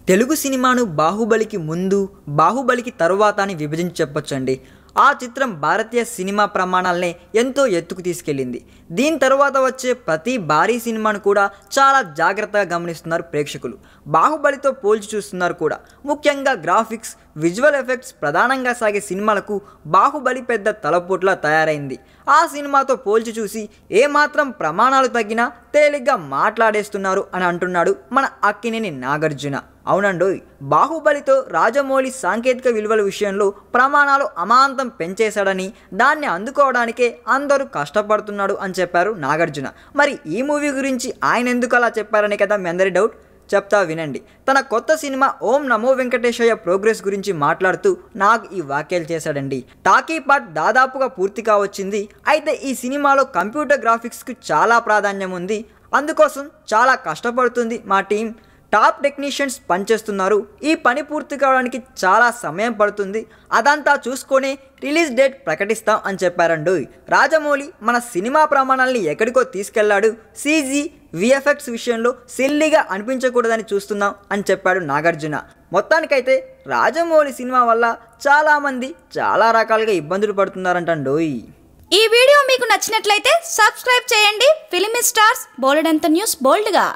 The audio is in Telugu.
తెలుగు సినిమాను బాహుబలికి ముందు బాహుబలికి తరువాత అని విభజించి చెప్పొచ్చండి. ఆ చిత్రం భారతీయ సినిమా ప్రమాణాలనే ఎంతో ఎత్తుకు తీసుకెళ్ళింది. దీని తర్వాత వచ్చే ప్రతి భారీ సినిమాను కూడా చాలా జాగ్రత్తగా గమనిస్తున్నారు ప్రేక్షకులు. బాహుబలితో పోల్చి చూస్తున్నారు కూడా. ముఖ్యంగా గ్రాఫిక్స్, విజువల్ ఎఫెక్ట్స్ ప్రధానంగా సాగే సినిమాలకు బాహుబలి పెద్ద తలపోట్లా తయారైంది. ఆ సినిమాతో పోల్చి చూసి ఏమాత్రం ప్రమాణాలు తగ్గినా తేలిగ్గా మాట్లాడేస్తున్నారు అని అంటున్నాడు మన అక్కినేని నాగార్జున. అవునండోయ్, బాహుబలితో రాజమౌళి సాంకేతిక విలువల విషయంలో ప్రమాణాలు అమాంతం పెంచేశాడని, దాన్ని అందుకోవడానికే అందరూ కష్టపడుతున్నాడు అని చెప్పారు నాగార్జున. మరి ఈ మూవీ గురించి ఆయన ఎందుకు అలా చెప్పారనే కదా మీ అందరి డౌట్. చెప్తా వినండి. తన కొత్త సినిమా ఓం నమో వెంకటేశయ్య ప్రోగ్రెస్ గురించి మాట్లాడుతూ నాగ్ ఈ వ్యాఖ్యలు చేశాడండి. టాకీ పార్ట్ దాదాపుగా పూర్తి కావచ్చింది. అయితే ఈ సినిమాలో కంప్యూటర్ గ్రాఫిక్స్కి చాలా ప్రాధాన్యం ఉంది. అందుకోసం చాలా కష్టపడుతుంది మా టీం. టాప్ టెక్నీషియన్స్ పనిచేస్తున్నారు. ఈ పని పూర్తి కావడానికి చాలా సమయం పడుతుంది. అదంతా చూసుకొని రిలీజ్ డేట్ ప్రకటిస్తాం అని చెప్పారండు. రాజమౌళి మన సినిమా ప్రమాణాలని ఎక్కడికో తీసుకెళ్లాడు. సీజీ విఎఫ్ఎక్స్ విషయంలో సిల్లీగా అనిపించకూడదని చూస్తున్నాం అని చెప్పాడు నాగార్జున. మొత్తానికైతే రాజమౌళి సినిమా వల్ల చాలామంది చాలా రకాలుగా ఇబ్బందులు పడుతున్నారంటండోయ్. ఈ వీడియో మీకు నచ్చినట్లయితే సబ్స్క్రైబ్ చేయండి. ఫిలిమి స్టార్స్ బోలెడంత న్యూస్ బోల్డ్గా.